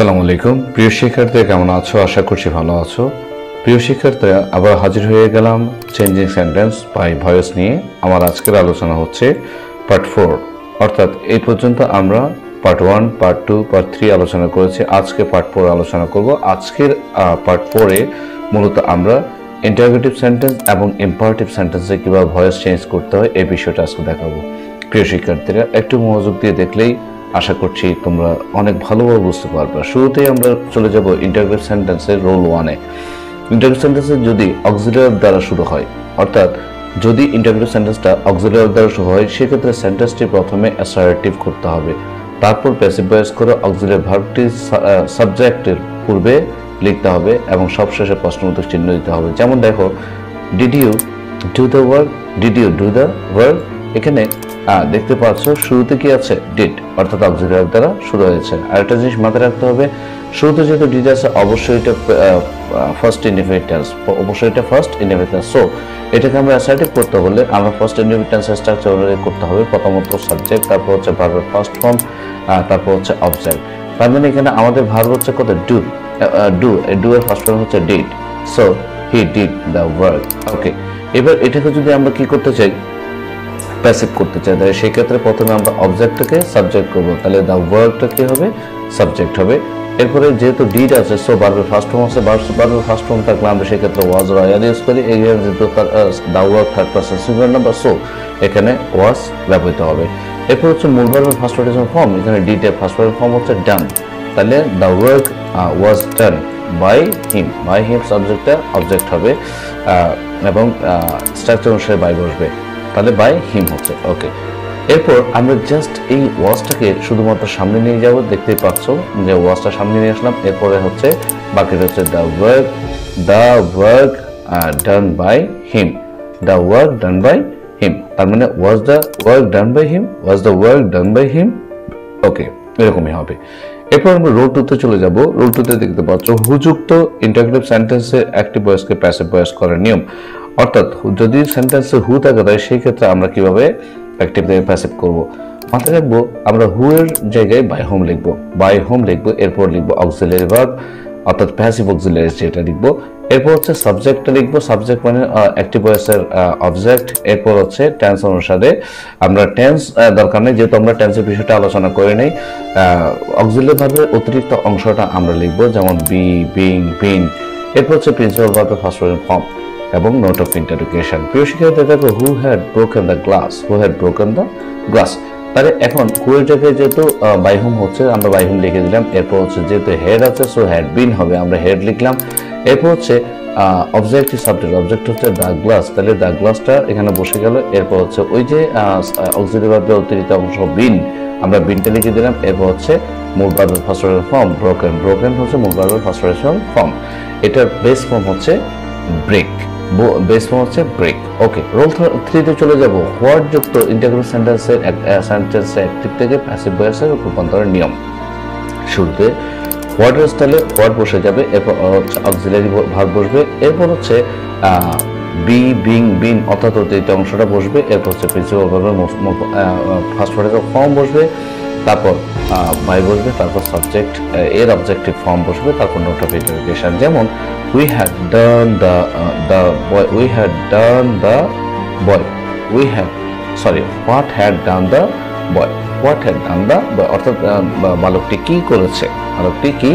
আসসালামু আলাইকুম প্রিয় শিক্ষার্থীরা, কেমন আছো? আশা করছি ভালো আছো। প্রিয় শিক্ষার্থীরা, আবার হাজির হয়ে গেলাম চেঞ্জিং সেন্টেন্স বাই ভয়েস নিয়ে। আমার আজকের আলোচনা হচ্ছে পার্ট 4, অর্থাৎ এই পর্যন্ত আমরা পার্ট 1, পার্ট 2, পার্ট 3 আলোচনা করেছি। আজকে পার্ট 4 আলোচনা করব। আজকের পার্ট 4-এ মূলত আমরা ইন্টারোগেটিভ সেন্টেন্স এবং ইম্পারেটিভ সেন্টেন্সে কীভাবে ভয়েস চেঞ্জ করতে হয় এই বিষয়টা আজকে দেখাবো। প্রিয় শিক্ষার্থীরা, একটু মনোযোগ দিয়ে দেখলেই আশা করছি তোমরা অনেক ভালোভাবে বুঝতে পারবে। শুরুতেই আমরা চলে যাব ইন্টারোগেটিভ সেন্টেন্সের রোল 1-এ। ইন্টারোগেটিভ সেন্টেন্সে যদি অক্সিলারি দ্বারা শুরু হয়, অর্থাৎ যদি ইন্টারোগেটিভ সেন্টেন্সটা অক্সিলারি দ্বারা শুরু হয়, সেক্ষেত্রে সেন্টেন্সটি প্রথমে অ্যাসার্টিভ করতে হবে, তারপর প্যাসিভ ভয়েস করে অক্সিলারি ভার্বটি সাবজেক্টের পূর্বে লিখতে হবে এবং সবশেষে প্রশ্নবোধক চিহ্ন দিতে হবে। যেমন দেখো, did you do the work, did you do the work. এখানে দেখতে পাচ্ছ শুরুতে কি আছে? ডিড, অর্থাৎ অক্সিলারি দ্বারা শুরু হয়েছে। আরেকটা জিনিস মাথায় রাখতে হবে, শুরুতে যেহেতু ডিড আছে, অবশ্যই এটা ফার্স্ট ইনডিফিনিট টেন্স, অবশ্যই এটা ফার্স্ট ইনডিফিনিট টেন্স। সো এটাকে আমরা অ্যাসার্টিভ করতে হলে আমরা ফার্স্ট ইনডিফিনিট টেন্সের স্ট্রাকচার অনুযায়ী করতে হবে। প্রথমত সাবজেক্ট, তারপর হচ্ছে ভার্বের ফার্স্ট ফর্ম, তারপর হচ্ছে অবজেক্ট। তার মানে এখানে আমাদের ভার্ব হচ্ছে কত? ডু। ডু এর ফার্স্ট ফর্ম হচ্ছে did. So he did the work. Okay, এবার এটাকে যদি আমরা কি করতে চাই? প্যাসিভ করতে চাই, তাহলে সেই ক্ষেত্রে প্রথমে আমরা অবজেক্টটাকে সাবজেক্ট করব, তাহলে দ্য ওয়ার্কটা কি হবে? সাবজেক্ট হবে। এরপরে যেহেতু ডিড আছে, সো ভার্বের ফার্স্ট ফর্ম আছে, ভার্বের ফার্স্ট ফর্ম থাকলে আমরা সেই ক্ষেত্রে ওয়াজ রয়াল ইউজ করি। এখানে যেহেতু the work third person singular number, so এখানে ওয়াজ ব্যবহৃত হবে। এরপর হচ্ছে মূল ভার্বের ফার্স্ট পারসন ফর্ম, এখানে ডিড এর ফার্স্ট পারসন ফর্ম হচ্ছে ডান, তাহলে the work was done by him. By him সাবজেক্টটা অবজেক্ট হবে এবং স্ট্রাকচার অনুসারে বাই বসবে, তাহলে বাই হিম হচ্ছে। ওকে, এরপর আমরা জাস্ট এই ওয়াজটাকে শুধুমাত্র সামনে নিয়ে যাব। দেখতেই পাচ্ছ যে ওয়াজটা সামনে নিয়ে আসলাম। এরপরে হচ্ছে বাকিটা হচ্ছে the work done by him, the work done by him. তার মানে was the work done by him, was the work done by him. Okay, এরকমই হবে। এরপর আমরা রোল 2-তে চলে যাব। রোল 2-তে দেখতে পাচ্ছ হুযুক্ত ইন্টারোগেটিভ সেন্টেন্সে অ্যাক্টিভ ভয়েসকে প্যাসিভ ভয়েস করার নিয়ম, অর্থাৎ যদি সেন্টেন্সে হু থাকে তাহলে সেই ক্ষেত্রে আমরা কিভাবে অ্যাক্টিভ থেকে প্যাসিভ করব। মাথায় রাখবো, আমরা হু এর জায়গায় বাই হোম লিখবো, বাই হোম লিখবো। এরপর লিখবো অক্সিলারি ভার্ব, অর্থাৎ প্যাসিভ অক্সিলারি যেটা লিখবো। এরপর হচ্ছে সাবজেক্টটা লিখবো, সাবজেক্ট মানে অ্যাক্টিভ ভয়েসের অবজেক্ট। এরপর হচ্ছে টেন্স অনুসারে আমরা টেন্স দরকার নেই, যেহেতু আমরা টেন্সের বিষয়টা আলোচনা করে নেই। অক্সিলারি ভার্বের অতিরিক্ত অংশটা আমরা লিখবো, যেমন বি, বিং, বিন। এরপর হচ্ছে প্রিন্সিপাল ভার্বের ফার্স্ট পারসন ফর্ম এবং নোট অফ ইন্টারোগেশন। প্রিয় শিক্ষার্থী, দেখো who had broken the glass, who had broken the glass. তাহলে এখন হু এর জায়গায় যেহেতু বাই হোম হচ্ছে, আমরা বাই হোম লিখে দিলাম। এরপর হচ্ছে যেহেতু হেড আছে, সো হ্যাড বিন হবে, আমরা হেড লিখলাম। এরপর হচ্ছে অবজেক্টিভ সাবজেক্ট, অবজেক্ট হচ্ছে দ্য গ্লাস, তাহলে দ্য গ্লাসটা এখানে বসে গেল। এরপর হচ্ছে ওই যে অক্সিলারি ভার্বের অতিরিক্ত অংশ বিন, আমরা বিনটা লিখে দিলাম। এরপর হচ্ছে মূল ভার্বের first person form broken, broken হচ্ছে মূল ভার্বের ফার্স্ট পারসন ফর্ম। এটার বেস ফর্ম হচ্ছে ব্রেক, বেস ফর্ম হচ্ছে ব্রেক। ওকে, রোল 3-তে চলে যাব। হোয়াট যুক্ত ইন্টারোগেটিভ সেন্টেন্সের অ্যাক্টিভ থেকে প্যাসিভ ভয়েসের রূপান্তরের নিয়ম। শুরুতে হোয়াট এর স্টাইলে হোয়াট বসে যাবে, এরপর হচ্ছে অক্সিলারি ভার্ব বসবে, এরপর হচ্ছে বি, বিং, বিন অর্থাৎ অতিরিক্ত অংশটা বসবে। এরপর হচ্ছে প্রিন্সিপাল ভার্বের ফার্স্ট পারসন ফর্ম বসবে, তারপর বাই বসবে, তারপর সাবজেক্ট এর অবজেক্টিভ ফর্ম বসবে, তারপর নোট অফ ইন্টারোগেশন। যেমন we had done the boy, we had done the boy, what had done the boy, what had done the boy, অর্থাৎ বালকটি কি করেছে, বালকটি কি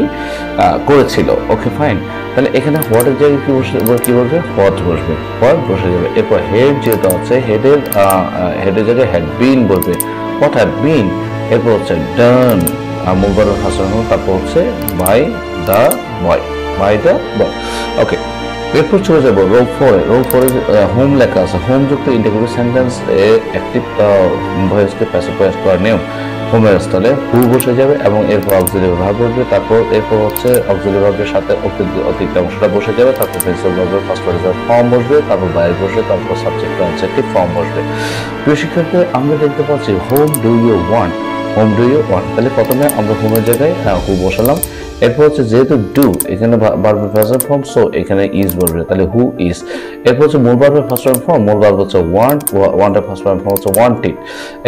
করেছিল। ওকে, ফাইন। তাহলে এখানে হোয়াট এর জায়গায় কি বসবে? হোয়াট বসবে, হোয়াট বসে যাবে। এরপর হেড যেহেতু আছে, হেডের জায়গায় হ্যাড বিন বসবে, হোয়াট হ্যাড বিন। এরপর হচ্ছে ডান মূল ভার্বের ফার্স্ট ফর্ম, তারপর হচ্ছে by the boy, by the boy. Okay, এরপর চলে যাবো রোল 4-এ। রোল 4-এ হোম লেখা আছে। হোম যুক্ত ইন্টারোগেটিভ সেন্টেন্স অ্যাক্টিভ ভয়েসকে প্যাসিভ ভয়েস করার নিয়ম। হোমের স্থলে হু বসে যাবে এবং এরপর অক্সিলারি ভার্ব বসবে, তারপর এরপর হচ্ছে অক্সিলারি ভার্বের সাথে অতিরিক্ত অংশটা বসে যাবে, তারপর প্রিন্সিপাল ভার্বের ফার্স্ট পারসন ফর্ম বসবে, তারপর বাই বসবে, তারপর সাবজেক্ট অবজেক্টিভ ফর্ম বসবে। প্রিয় শিক্ষার্থী, আমরা দেখতে পাচ্ছি whom do you want, whom do you want. তাহলে প্রথমে আমরা হোমের জায়গায় হু বসালাম। এরপর হচ্ছে যেহেতু ডু এখানে ভার্বের ফার্স্ট ফর্ম, সো এখানে ইজ বসবে, তাহলে হু ইজ। এরপর হচ্ছে মূল ভার্বের ফার্স্ট ফর্ম, মূল ভার্ব হচ্ছে ওয়ান্ট, ওয়ান্টের ফার্স্ট ফর্ম হচ্ছে ওয়ান্টেড।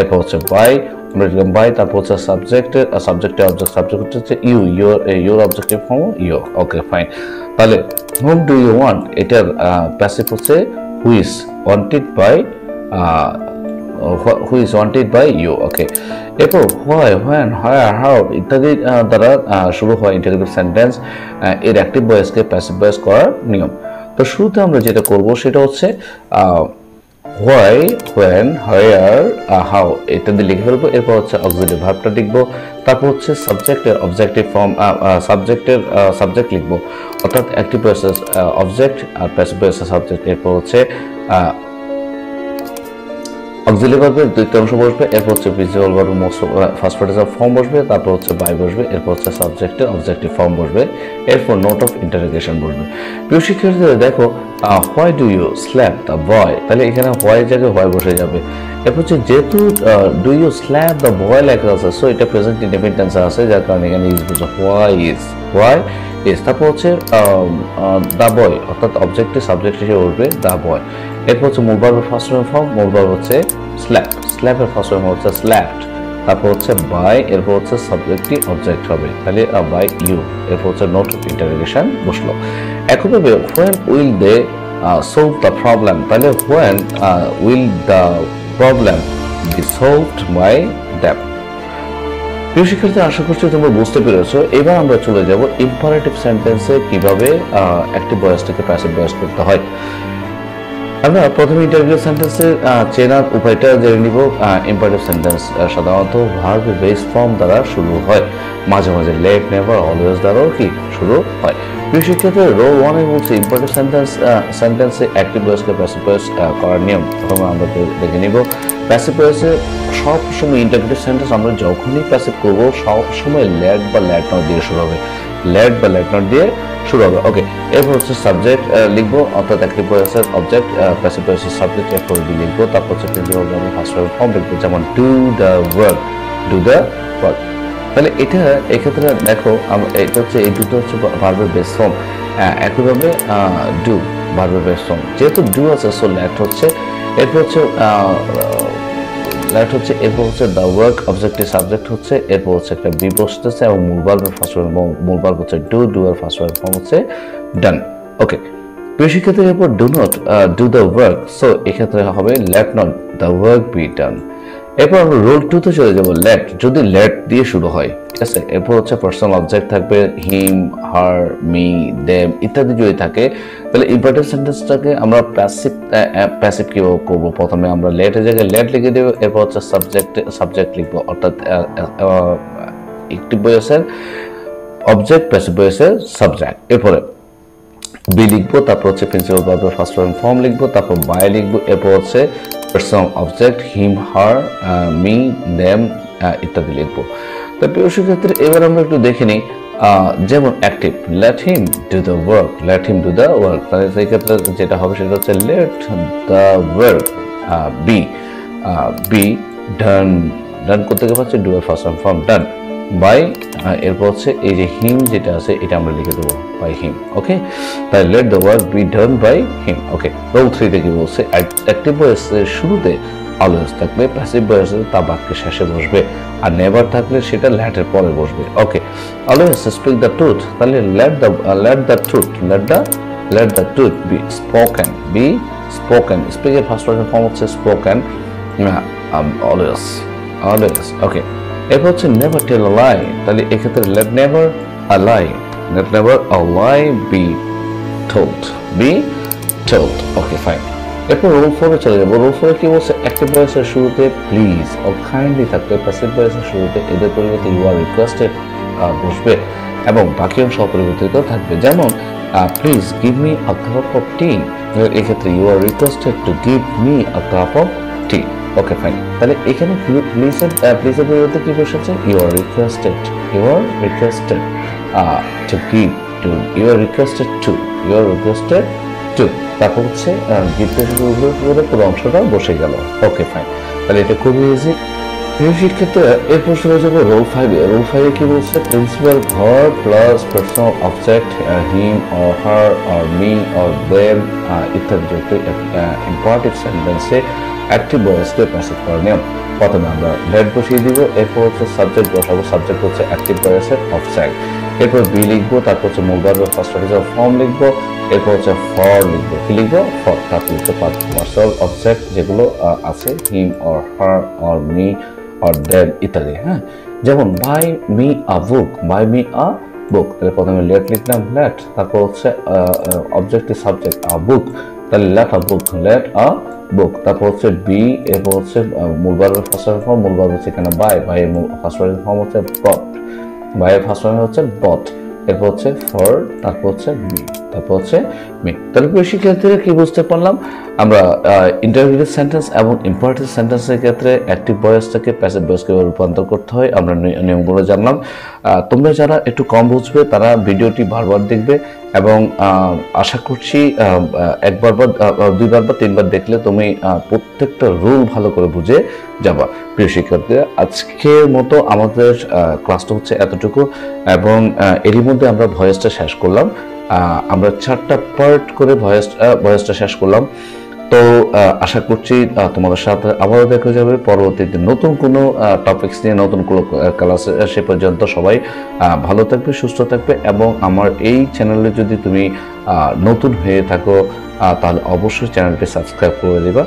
এরপর হচ্ছে বাই, আমরা লিখলাম বাই, তারপর হচ্ছে সাবজেক্টের অবজেক্ট, সাবজেক্ট হচ্ছে ইউ, ইউর objective form you. Okay fine. তাহলে হোম ডু ইউ ওয়ান্ট, এটার প্যাসিভ হচ্ছে who is, wanted by you. Okay, এরপর হোয়াই, হোয়েন, হায়ার, হাউ ইত্যাদি দ্বারা শুরু হয় ইন্টারোগেটিভ সেন্টেন্স, এর অ্যাক্টিভ ভয়েসকে প্যাসিভ ভয়েস করার নিয়ম। তো শুরুতে আমরা যেটা করব সেটা হচ্ছে হোয়াই, হোয়েন, হায়ার, হাউ ইত্যাদি লিখে ফেলবো। এরপর হচ্ছে অক্সিলারি ভার্বটা লিখবো, তারপর হচ্ছে সাবজেক্টের অবজেক্টিভ ফর্ম, সাবজেক্ট লিখবো, অর্থাৎ অ্যাক্টিভ ভয়েসের অবজেক্ট আর প্যাসিভ ভয়েসের সাবজেক্ট। এরপর হচ্ছে অক্সিলারি ভার্বের দ্বিতীয় অংশ বসবে, এরপর হচ্ছে প্রিন্সিপাল ভার্বের ফার্স্ট পার্টিসিপাল ফর্ম বসবে, তারপর হচ্ছে বাই বসবে, এরপর হচ্ছে সাবজেক্টের অবজেক্টিভ ফর্ম বসবে, এরপর নোট অফ ইন্টারোগেশন বসবে। প্রিয় শিক্ষার্থীরা দেখো, why do you slap the boy, তাহলে এখানে হোয়াই জায়গায় হোয়াই বসে যাবে। এরপর হচ্ছে যেহেতু do you slap the boy লেখা আছে, সো এটা প্রেজেন্ট ইনডেফিনিট টেন্সে আছে, যার কারণে এখানে ইজ বসে, হোয়াই ইজ। তারপর হচ্ছে দ্য বয়, অর্থাৎ অবজেক্টে সাবজেক্ট হিসেবে বসবে দ্য বয়। এরপর হচ্ছে মূল ভার্বের ফার্স্ট ফর্ম, মূল ভার্ব হচ্ছে স্ল্যাপ, স্ল্যাপের ফার্স্ট ফর্ম হচ্ছে স্ল্যাপড, তারপর হচ্ছে বাই, এরপর হচ্ছে সাবজেক্টটি অবজেক্ট হবে, তাহলে বাই ইউ। এরপর হচ্ছে নোট অফ ইন্টারোগেশন বসলো। একইভাবে when will they solve the problem, তাহলে when will the problem be solved by them. প্রিয় শিক্ষার্থী, আশা করছি তোমরা বুঝতে পেরেছো। এবার আমরা চলে যাব ইম্পারেটিভ সেন্টেন্সে কিভাবে অ্যাক্টিভ ভয়েসটাকে প্যাসিভ ভয়েস করতে হয়। আমরা প্রথমে ইন্টারভিউ সেন্টেন্সের চেনার উপায়টা জেনে নিব। ইম্পারেটিভ সেন্টেন্স সাধারণত ভার্ব বেস ফর্ম দ্বারা শুরু হয়, মাঝে মাঝে লেট, নেভার, অলওয়েজ দ্বারাও কি শুরু হয়। প্রিয় শিক্ষার্থী, রোল 1 বলছে ইম্পারেটিভ সেন্টেন্সে অ্যাক্টিভ ভয়েসকে প্যাসিভ ভয়েস করার নিয়ম। প্রথমে আমরা দেখে নিব প্যাসিভ ভয়েসে সবসময় ইন্টারভিউ সেন্টেন্স আমরা যখনই প্যাসিভ করবো সবসময় লেট বা ল্যাট নট দিয়ে শুরু হবে, লেট বা ল্যাট নট দিয়ে শুরু হবে। ওকে, এরপর হচ্ছে সাবজেক্ট লিখবো, অর্থাৎ অ্যাক্টিভ ভয়েসের অবজেক্ট, প্যাসিভ ভয়েসের সাবজেক্ট, এরপর বি লিখবো, তারপর হচ্ছে প্রিন্সিপাল ভার্বের ফার্স্ট ফর্ম লিখবো, যেমন do the work, do the work. তাহলে এটা এক্ষেত্রে দেখো, এটা হচ্ছে এই দুটো হচ্ছে ভার্বের বেস ফর্ম। একইভাবে ডু ভার্বের বেস ফর্ম, যেহেতু ডু আছে সো ল্যাট হচ্ছে, এরপর হচ্ছে এরপর হচ্ছে দ্য ওয়ার্ক, অবজেক্টিভ সাবজেক্ট হচ্ছে, এরপর হচ্ছে একটা বি বসতেছে এবং মূল ভার্বের ফার্স্ট মূল ভার্ব হচ্ছে ডু, ডু এর ফার্স্ট ফর্ম হচ্ছে ডান। ওকে, প্রিয় শিক্ষার্থী, এরপর do not do the work, so এক্ষেত্রে হবে let not the work be ডান। এরপর আমরা রোল 2 তে চলে যাব, লেট, যদি লেট দিয়ে শুরু হয়, ঠিক আছে। এরপর হচ্ছে পার্সোনাল অবজেক্ট থাকবে, হিম, হার, মি, দেম ইত্যাদি যদি থাকে, তাহলে ইম্পারেটিভ সেন্টেন্সটাকে আমরা প্যাসিভ কিভাবে করবো? প্রথমে আমরা লেটের জায়গায় লেট লিখে দেবো, এরপর হচ্ছে সাবজেক্ট লিখবো, অর্থাৎ অ্যাক্টিভ ভয়েসের অবজেক্ট, প্যাসিভ ভয়েসের সাবজেক্ট। এরপরে বি লিখবো, তারপর হচ্ছে প্রিন্সিপাল ভার্বের ফার্স্ট ফর্ম লিখবো, তারপর বাই লিখবো, এরপর হচ্ছে পার্সোনাল অবজেক্ট, হিম, হার, মি, দেম ইত্যাদি লিখবো। তো প্রিয় শিক্ষার্থী, এবার আমরা একটু দেখে নিই, যেমন active, let him do the work, let him do the work, তাহলে সেই ক্ষেত্রে যেটা হবে সেটা হচ্ছে let the work be done, done করতে গিয়ে পাচ্ছি ডু এর ফার্স্ট ফর্ম ডান, বাই, এরপর হচ্ছে এই যে হিম যেটা আছে এটা আমরা লিখে দেবো বাই হিম। ওকে, তাই let the work be done by him. Okay, rule 3 থেকে বলছে অ্যাক্টিভ ভয়েসের শুরুতে অলওয়েজ থাকলে প্যাসিভ ভয়েসে তা বাক্যের শেষে বসবে, আর নেভার থাকলে সেটা ল্যাটের পরে বসবে। Okay, always speak the truth, তাহলে let the truth be spoken, স্পিকের ফার্স্ট ফর্ম হচ্ছে স্পোকেন, অলওয়েজ। ওকে, এরপর হচ্ছে নেভার টেল আ লাই, তাহলে এক্ষেত্রে let never a lie be told, okay fine. এরপর রোল 4 চলে যাবো। রোল 4 কি বলছে? অ্যাক্টিভ ভয়েসের শুরুতে প্লিজ ও কাইন্ডলি থাকবে, প্যাসিভ ভয়েসের শুরুতে এদের পরিবর্তে ইউ আর রিকোয়েস্টেড বসবে এবং বাকি অংশ অপরিবর্তিত থাকবে। যেমন please give me a cup of tea, এক্ষেত্রে you are requested to give me a cup of tea. Okay fine, তাহলে এখানে প্লিজের পরিবর্তে কি বসেছে? You are requested to give to, you are requested to, তারপর হচ্ছে গিফটের উপরে পুরো অংশটা বসে গেল। ওকে ফাইন, তাহলে এটা খুবই ইজি। শিক্ষার্থী, এরপর চলে যাবো রোল 5 এ। রোল 5 এ কি বলছে? Principal verb plus personal object, him or her or me or them ইত্যাদি যুক্ত ইম্পারেটিভ সেন্টেন্সে অ্যাক্টিভ ভয়েসকে প্যাসিভ করার নিয়ম। প্রথমে আমরা ডেট বসিয়ে দিব, এরপর হচ্ছে সাবজেক্ট বসাবো, সাবজেক্ট হচ্ছে অ্যাক্টিভ ভয়েসের অবজেক্ট, এরপর বি লিখবো, তারপর হচ্ছে মূল ভার্বের ফার্স্ট পার্টিসিপাল ফর্ম লিখবো, এরপর হচ্ছে ফর লিখবো, কি লিখবো ফর, তারপর হচ্ছে পার্সোনাল অবজেক্ট যেগুলো আছে him or her or me or them ইত্যাদি। হ্যাঁ, যেমন buy me a book, buy me a book, তাহলে প্রথমে লেট লিখলাম, লেট, তারপর হচ্ছে অবজেক্টিভ সাবজেক্ট আ বুক, তাহলে লেট আ বুক, লেট আ বুক, তারপর হচ্ছে বি, এরপর হচ্ছে মূল ভার্বের ফার্স্ট পার্টিসিপাল ফর্ম, মূল ভার্ব হচ্ছে এখানে বাই, বাই এর ফার্স্ট পার্টিসিপাল ফর্ম হচ্ছে বট, বাই এর ফার্স্ট পার্টিসিপাল হচ্ছে বট, এরপর হচ্ছে ফর, তারপর হচ্ছে মি, তারপর হচ্ছে মি। তাহলে প্রিয় শিক্ষার্থীরা কি বুঝতে পারলাম, আমরা ইন্টারভিউ সেন্টেন্স এবং ইম্পারেটিভ সেন্টেন্সের ক্ষেত্রে অ্যাক্টিভ ভয়েসটাকে প্যাসিভ ভয়েসকে রূপান্তর করতে হয়, আমরা নিয়মগুলো জানলাম। তোমরা যারা একটু কম বুঝবে তারা ভিডিওটি বারবার দেখবে এবং আশা করছি একবার বা দুইবার বা তিনবার দেখলে তুমি প্রত্যেকটা রুল ভালো করে বুঝে যাবা। প্রিয় শিক্ষার্থীরা, আজকের মতো আমাদের ক্লাসটা হচ্ছে এতটুকু এবং এরই মধ্যে আমরা ভয়েসটা শেষ করলাম। আমরা 4টা পার্ট করে ভয়েসটা শেষ করলাম। তো আশা করছি তোমাদের সাথে আবারও দেখা যাবে পরবর্তীতে নতুন কোনো টপিকস নিয়ে, নতুন কোনো ক্লাসে। সে পর্যন্ত সবাই ভালো থাকবে, সুস্থ থাকবে এবং আমার এই চ্যানেলে যদি তুমি নতুন হয়ে থাকো তাহলে অবশ্যই চ্যানেলটি সাবস্ক্রাইব করে দিবা